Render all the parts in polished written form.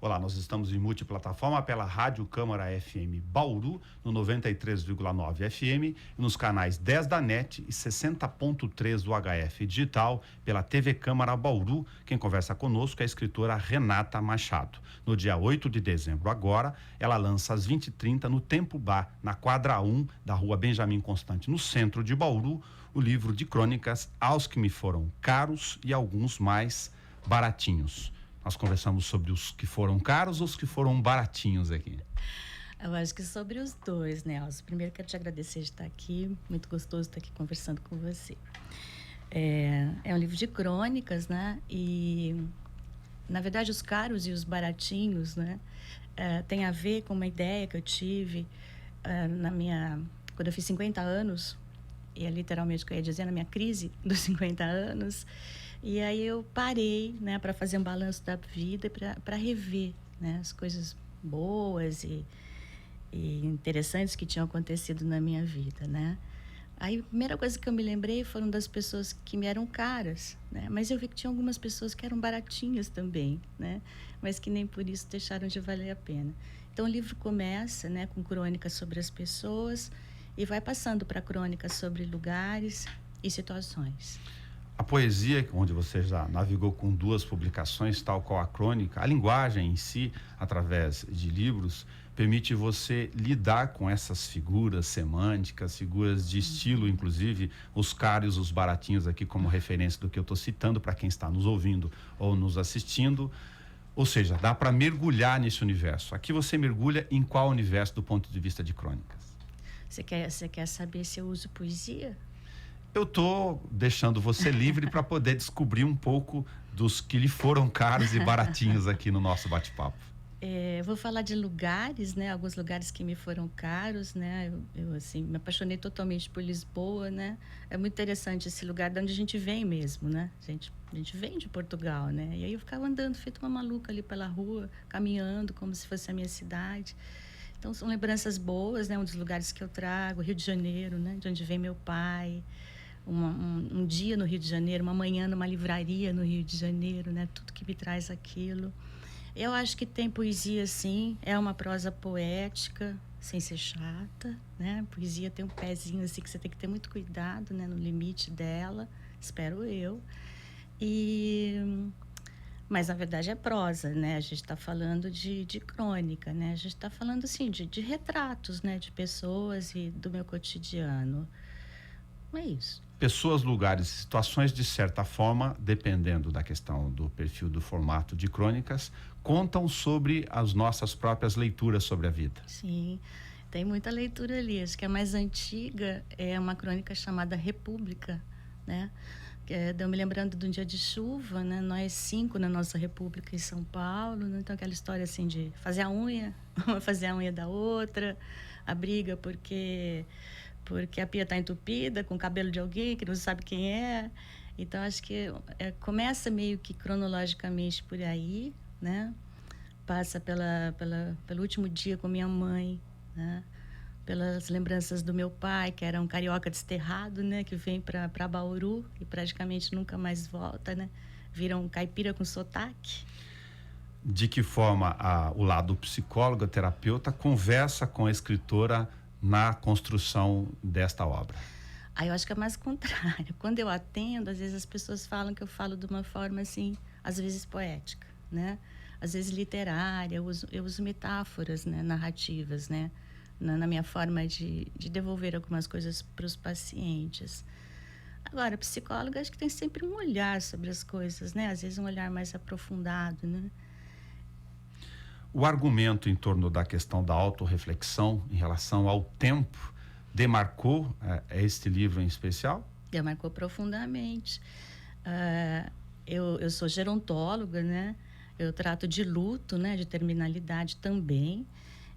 Olá, nós estamos em multiplataforma pela Rádio Câmara FM Bauru, no 93,9 FM, nos canais 10 da NET e 60.3 do HF Digital, pela TV Câmara Bauru. Quem conversa conosco é a escritora Renata Machado. No dia 8 de dezembro agora, ela lança às 20h30 no Tempo Bar, na quadra 1 da rua Benjamin Constante, no centro de Bauru, o livro de crônicas Aos que me foram caros e alguns mais baratinhos. Nós conversamos sobre os que foram caros ou os que foram baratinhos aqui. Eu acho que sobre os dois, Nelson. Primeiro, quero te agradecer de estar aqui. Muito gostoso estar aqui conversando com você. É um livro de crônicas, né? E, na verdade, os caros e os baratinhos, né? Tem a ver com uma ideia que eu tive quando eu fiz 50 anos. E é literalmente o que eu ia dizer, na minha crise dos 50 anos. E aí eu parei, né, para fazer um balanço da vida, para rever, né, as coisas boas e interessantes que tinham acontecido na minha vida, né. Aí a primeira coisa que eu me lembrei foram das pessoas que me eram caras, né, mas eu vi que tinha algumas pessoas que eram baratinhas também, né, mas que nem por isso deixaram de valer a pena. Então o livro começa, né, com crônicas sobre as pessoas e vai passando para crônicas sobre lugares e situações. A poesia, onde você já navegou com 2 publicações, tal qual a crônica, a linguagem em si, através de livros, permite você lidar com essas figuras semânticas, figuras de estilo, inclusive os caros, os baratinhos aqui como referência do que eu estou citando para quem está nos ouvindo ou nos assistindo. Ou seja, dá para mergulhar nesse universo. Aqui você mergulha em qual universo do ponto de vista de crônicas? Você quer saber se eu uso poesia? Eu estou deixando você livre para poder descobrir um pouco dos que lhe foram caros e baratinhos aqui no nosso bate-papo. Vou falar de lugares, né? Alguns lugares que me foram caros, né? Eu assim, me apaixonei totalmente por Lisboa, né? É muito interessante esse lugar de onde a gente vem mesmo, né? A gente vem de Portugal, né? E aí eu ficava andando, feito uma maluca ali pela rua, caminhando como se fosse a minha cidade. Então são lembranças boas, né? Um dos lugares que eu trago, Rio de Janeiro, né? De onde vem meu pai. Um dia no Rio de Janeiro, uma manhã numa livraria no Rio de Janeiro, né? Tudo que me traz aquilo. Eu acho que tem poesia, sim, é uma prosa poética, sem ser chata, né? Poesia tem um pezinho assim que você tem que ter muito cuidado, né? No limite dela, espero eu. Mas na verdade é prosa, né? A gente está falando de crônica, né? A gente está falando assim de retratos, né? De pessoas e do meu cotidiano. É isso. Pessoas, lugares, situações, de certa forma, dependendo da questão do perfil, do formato de crônicas, contam sobre as nossas próprias leituras sobre a vida. Sim, tem muita leitura ali. Acho que a mais antiga é uma crônica chamada República, né? Eu me lembrando de um dia de chuva, né? Nós 5 na nossa República em São Paulo, né? Então aquela história assim de fazer a unha, uma fazer a unha da outra, a briga porque a pia está entupida com o cabelo de alguém que não sabe quem é. Então acho que começa meio que cronologicamente por aí, né? Passa pelo último dia com minha mãe, né? Pelas lembranças do meu pai, que era um carioca desterrado, né? Que vem para Bauru e praticamente nunca mais volta, né? Vira um caipira com sotaque. De que forma o lado psicólogo, terapeuta, conversa com a escritora na construção desta obra? Eu acho que é mais o contrário. Quando eu atendo, às vezes as pessoas falam que eu falo de uma forma assim, às vezes poética, né? Às vezes literária, eu uso metáforas, né? Narrativas, né? Na minha forma de devolver algumas coisas para os pacientes. Agora, psicóloga, acho que tem sempre um olhar sobre as coisas, né? Às vezes um olhar mais aprofundado, né? O argumento em torno da questão da autorreflexão em relação ao tempo demarcou este livro em especial? Demarcou profundamente. Eu sou gerontóloga, né? Eu trato de luto, né? De terminalidade também.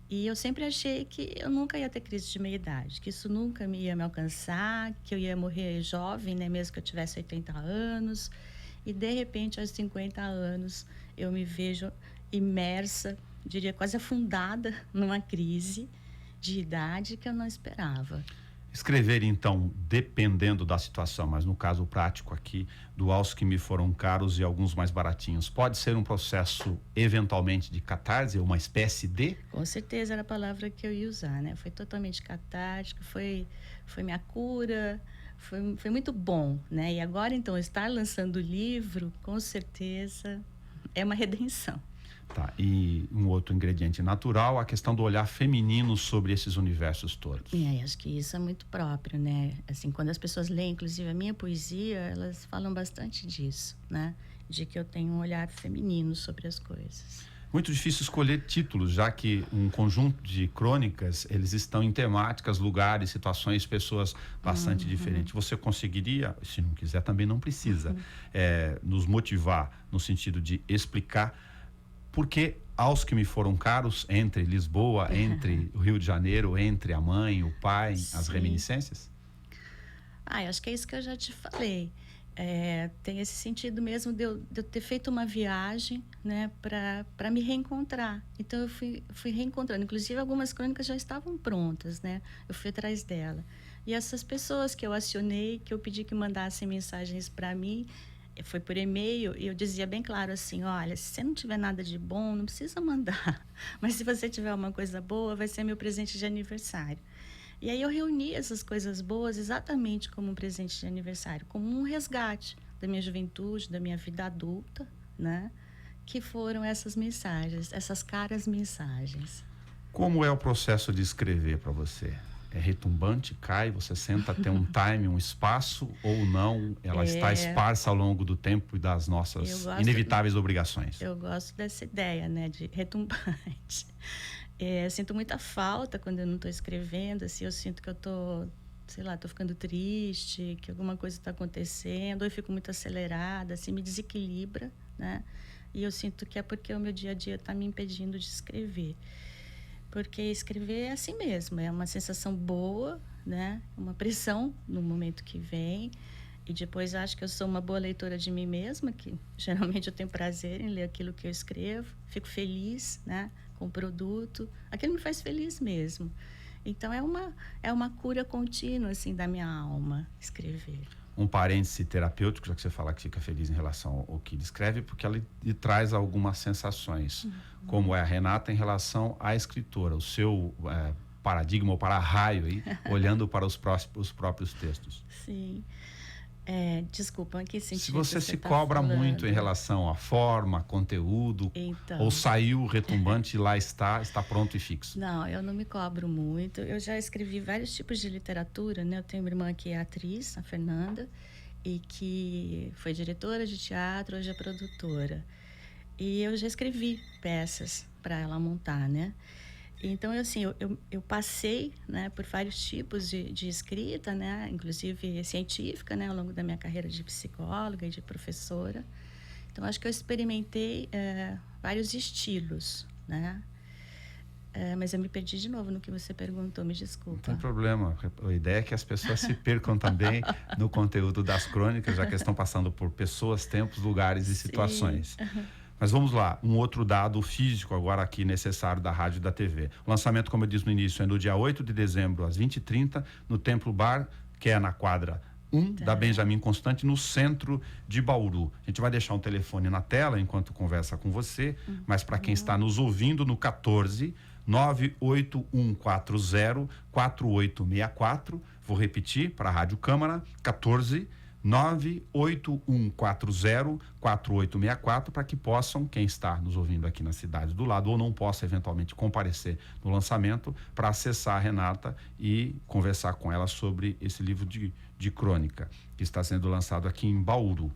E eu sempre achei que eu nunca ia ter crise de meia-idade, que isso nunca ia me alcançar, que eu ia morrer jovem, né? Mesmo que eu tivesse 80 anos. E, de repente, aos 50 anos, eu me vejo imersa, diria quase afundada, numa crise de idade que eu não esperava. Escrever, então, dependendo da situação, mas no caso prático aqui, do Aos Que Me Foram Caros e alguns mais baratinhos, pode ser um processo, eventualmente, de catarse, uma espécie de? Com certeza era a palavra que eu ia usar, né? Foi totalmente catártico, foi minha cura, foi muito bom, né? E agora, então, estar lançando o livro, com certeza, é uma redenção. Tá, e um outro ingrediente natural, a questão do olhar feminino sobre esses universos todos. Acho que isso é muito próprio, né? Assim, quando as pessoas leem, inclusive a minha poesia, elas falam bastante disso, né? De que eu tenho um olhar feminino sobre as coisas. Muito difícil escolher títulos, já que um conjunto de crônicas, eles estão em temáticas, lugares, situações, pessoas bastante diferentes. Você conseguiria, se não quiser também não precisa, nos motivar no sentido de explicar por que Aos Que Me Foram Caros, entre Lisboa, entre o Rio de Janeiro, entre a mãe, o pai, as reminiscências? Eu acho que é isso que eu já te falei. Tem esse sentido mesmo de eu ter feito uma viagem, né, para me reencontrar. Então eu fui reencontrando, inclusive algumas crônicas já estavam prontas, né? Eu fui atrás dela. E essas pessoas que eu acionei, que eu pedi que mandassem mensagens para mim, foi por e-mail, e eu dizia bem claro assim: olha, se você não tiver nada de bom, não precisa mandar, mas se você tiver uma coisa boa, vai ser meu presente de aniversário. E aí eu reuni essas coisas boas exatamente como um presente de aniversário, como um resgate da minha juventude, da minha vida adulta, né? Que foram essas mensagens, essas caras mensagens. Como é o processo de escrever para você? É retumbante, cai, você senta, tem um time, um espaço, ou não? Ela está esparsa ao longo do tempo e das nossas inevitáveis obrigações. Eu gosto dessa ideia, né, de retumbante. Sinto muita falta quando eu não estou escrevendo, assim, eu sinto que eu estou, sei lá, estou ficando triste, que alguma coisa está acontecendo, ou eu fico muito acelerada, assim, me desequilibra, né? E eu sinto que é porque o meu dia a dia está me impedindo de escrever. Porque escrever é assim mesmo, é uma sensação boa, né? Uma pressão no momento que vem. E depois acho que eu sou uma boa leitora de mim mesma, que geralmente eu tenho prazer em ler aquilo que eu escrevo, fico feliz, né, com o produto. Aquilo me faz feliz mesmo. Então é uma cura contínua, assim, da minha alma, escrever. Um parêntese terapêutico, já que você fala que fica feliz em relação ao que descreve, porque ela lhe traz algumas sensações, como é a Renata em relação à escritora, o seu paradigma ou para-raio aí, olhando para os próprios textos. Sim. Desculpa, em que sentido? Se você se cobra muito em relação à forma, conteúdo, então, ou saiu retumbante e lá está pronto e fixo? Não, eu não me cobro muito. Eu já escrevi vários tipos de literatura, né? Eu tenho uma irmã que é atriz, a Fernanda, e que foi diretora de teatro, hoje é produtora. E eu já escrevi peças para ela montar, né? Então, assim, eu passei, né, por vários tipos de escrita, né, inclusive científica, né, ao longo da minha carreira de psicóloga e de professora. Então, acho que eu experimentei vários estilos, né? Mas eu me perdi de novo no que você perguntou, me desculpa. Não tem problema. A ideia é que as pessoas se percam também no conteúdo das crônicas, já que estão passando por pessoas, tempos, lugares e situações. Mas vamos lá, um outro dado físico agora aqui necessário da rádio e da TV. O lançamento, como eu disse no início, é no dia 8 de dezembro, às 20h30, no Templo Bar, que é na quadra 1 da Benjamin Constant, no centro de Bauru. A gente vai deixar um telefone na tela enquanto conversa com você, mas para quem está nos ouvindo, no 14 98140 4864, vou repetir para a Rádio Câmara, 14 98140 4864, para que possam, quem está nos ouvindo aqui na cidade do lado ou não possa eventualmente comparecer no lançamento, para acessar a Renata e conversar com ela sobre esse livro de crônica que está sendo lançado aqui em Bauru.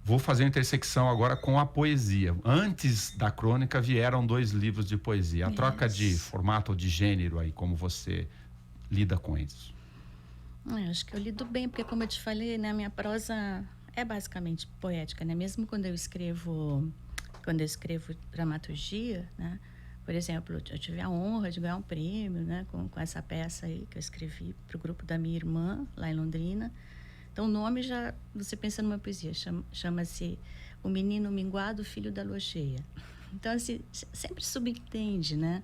Vou fazer a intersecção agora com a poesia. Antes da crônica vieram 2 livros de poesia. A troca de formato ou de gênero aí, como você lida com isso? Eu acho que eu lido bem, porque como eu te falei, né, a minha prosa é basicamente poética, né? Mesmo quando eu escrevo dramaturgia, né? Por exemplo, eu tive a honra de ganhar um prêmio, né, com essa peça aí que eu escrevi para o grupo da minha irmã, lá em Londrina. Então, o nome já, você pensa numa poesia, chama-se O Menino Minguado, Filho da Lua Cheia. Então, assim, sempre subentende, né?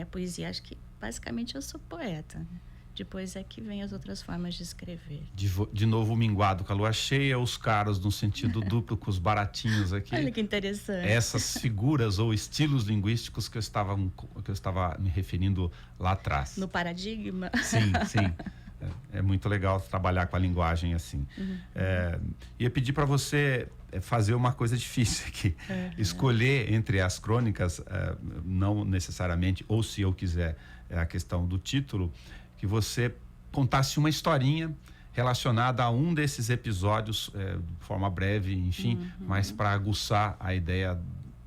A poesia, acho que basicamente eu sou poeta, né? Depois é que vem as outras formas de escrever. De novo, o minguado com a lua cheia, os caros no sentido duplo com os baratinhos aqui. Olha que interessante. Essas figuras ou estilos linguísticos que eu estava me referindo lá atrás. No paradigma. Sim, sim. É muito legal trabalhar com a linguagem assim. Ia pedir para você fazer uma coisa difícil aqui. Escolher entre as crônicas, não necessariamente, ou se eu quiser, a questão do título, que você contasse uma historinha relacionada a um desses episódios, de forma breve, enfim, mas para aguçar a ideia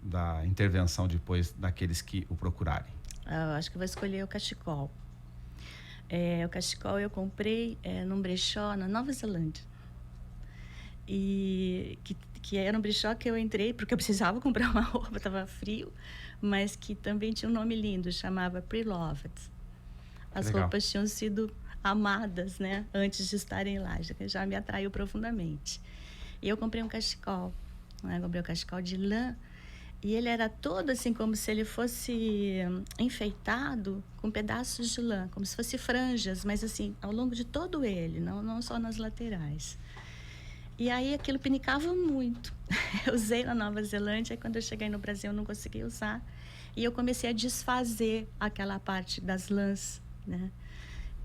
da intervenção depois daqueles que o procurarem. Eu acho que vou escolher o cachecol. O cachecol eu comprei num brechó na Nova Zelândia. E que era um brechó que eu entrei porque eu precisava comprar uma roupa, estava frio, mas que também tinha um nome lindo, chamava Pre-Loved. As roupas tinham sido amadas, né, antes de estarem lá, já me atraiu profundamente. E eu comprei um cachecol, né, comprei um cachecol de lã, e ele era todo assim como se ele fosse enfeitado com pedaços de lã, como se fosse franjas, mas assim, ao longo de todo ele, não só nas laterais. E aí aquilo pinicava muito. Eu usei na Nova Zelândia, e quando eu cheguei no Brasil eu não consegui usar. E eu comecei a desfazer aquela parte das lãs, né?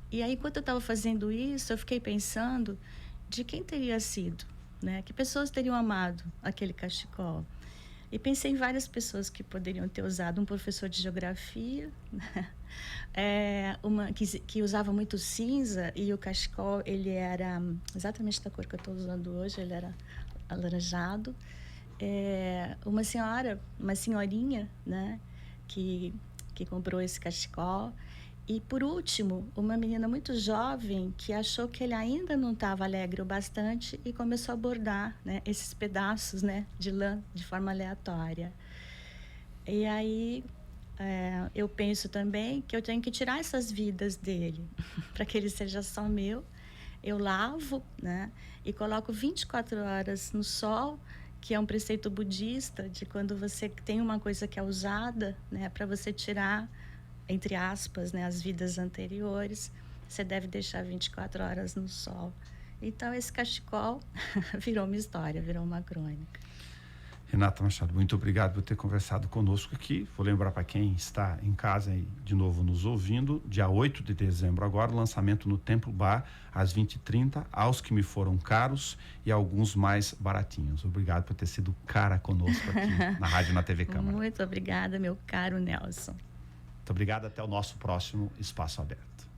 E aí, enquanto eu estava fazendo isso, eu fiquei pensando de quem teria sido, né? Que pessoas teriam amado aquele cachecol. E pensei em várias pessoas que poderiam ter usado. Um professor de geografia, né? Uma que usava muito cinza, e o cachecol, ele era exatamente da cor que eu estou usando hoje, ele era alaranjado. Uma senhorinha, né? Que comprou esse cachecol. E, por último, uma menina muito jovem que achou que ele ainda não estava alegre o bastante e começou a bordar, né, esses pedaços, né, de lã de forma aleatória. E aí eu penso também que eu tenho que tirar essas vidas dele para que ele seja só meu. Eu lavo, né, e coloco 24 horas no sol, que é um preceito budista de quando você tem uma coisa que é usada, né, para você tirar, entre aspas, né, as vidas anteriores, você deve deixar 24 horas no sol. Então, esse cachecol virou uma história, virou uma crônica. Renata Machado, muito obrigado por ter conversado conosco aqui. Vou lembrar para quem está em casa e de novo nos ouvindo, dia 8 de dezembro agora, lançamento no Templo Bar, às 20h30, Aos Que Me Foram Caros e alguns mais baratinhos. Obrigado por ter sido cara conosco aqui na Rádio e na TV Câmara. Muito obrigada, meu caro Nelson. Muito obrigado, até o nosso próximo Espaço Aberto.